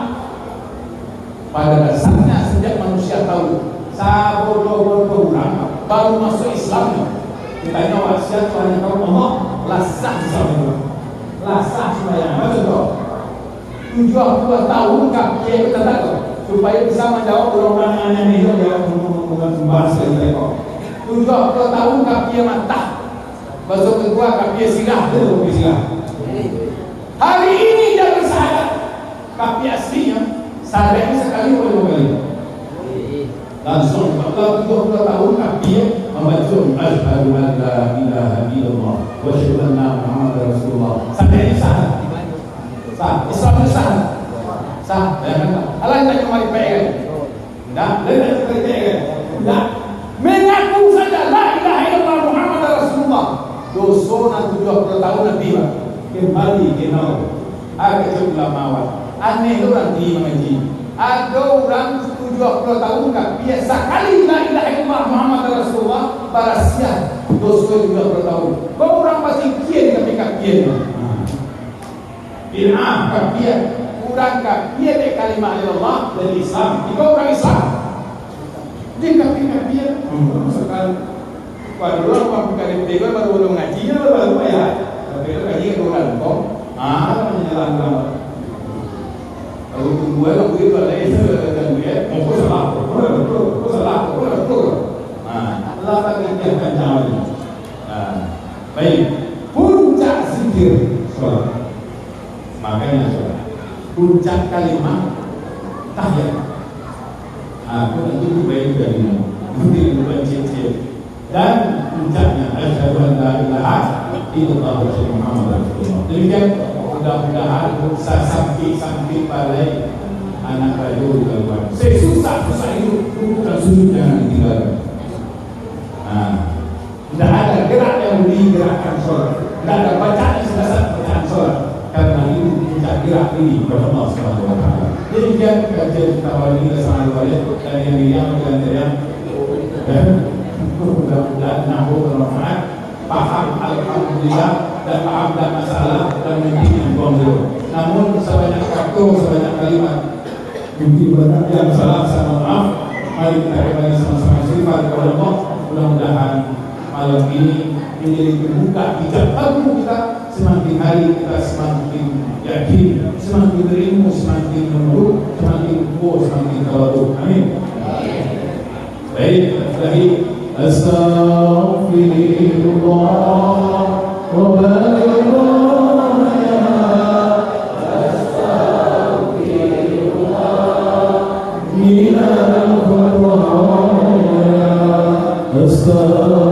S1: Pada dasarnya sejak manusia tahu sabodo-bodo orang baru masuk Islam, ditanya wasiat Tuhan tahu Allah lasah sama lasah sembahyang betul. 72 tahun kaki kita tak supaya bisa menjawab orang-orang yang ini dia membahas mereka. 72 tahun kaki mata. Besok kedua kaki singgah tu singgah. Hari ini dia bersahadat. Kaki aslinya sahadatnya sekali boleh kembali. Langsung kalau 70 tahun kaki membaca asyhadu an la ilaha illallah wa asyhadu anna Muhammadar Rasulullah. Sahadatnya sah. Sah, Islam sah. Sah, ya kan? Allah tak cuma dipegang. Nah, dia tak dipegang. Nah, mengaku saja la ilaha illallah Muhammadar Rasulullah. Dosa 70 tahun lebih kembali ke nol. Agak ulama aneh orang di mengaji. Ada orang 70 tahun kan biasa kali la ilaha illallah Muhammadar Rasulullah barasia dosa 70 tahun. Kau orang pasti kian tapi kian. Bid'ah kafiah kurang kafiah dari kalimat Allah dan Islam. Jika orang Islam dia kafiah sekali pada orang bukan dia baru mengaji baru ya tapi itu kaji kan orang kok menyalahkan kalau gue lah gue kalau itu dan dia mau salah Allah bagi dia akan jawab. Baik, puncak zikir salat. Makanya saudara, puncak kalimat tahiyat. Aku tentu baik dari nanti bukan cip-cip. Dan puncaknya asyhadu an la ilaha illallah wa asyhadu Muhammadar Rasulullah. Demikian mudah-mudahan sampai pada anak rajul keluar. Susah itu bukan sujud jangan ditinggalkan. Tidak ada gerak yang digerakkan sholat. Tidak ada bacaan yang sedasar bacaan sholat. Karena itu tidak gerak ini kepada Allah Subhanahu wa taala. Demikian kajian kita hari ini sangat luar biasa dan yang diam dan mudah-mudahan nahu bermanfaat, paham alhamdulillah dan paham dan masalah dan mungkin yang belum. Namun sebanyak waktu sebanyak kalimat mungkin banyak yang salah sama maaf. Mari kita kembali sama-sama istighfar kepada Allah. Mudah-mudahan malam ini menjadi terbuka hijab ilmu kita. Semakin hari kita semakin yakin, semakin berilmu, semakin menurut, semakin kuat, semakin tawadhu. Amin. Baik, lagi astaghfirullah wa barakatuh. Astaghfirullah minal khata الأبصار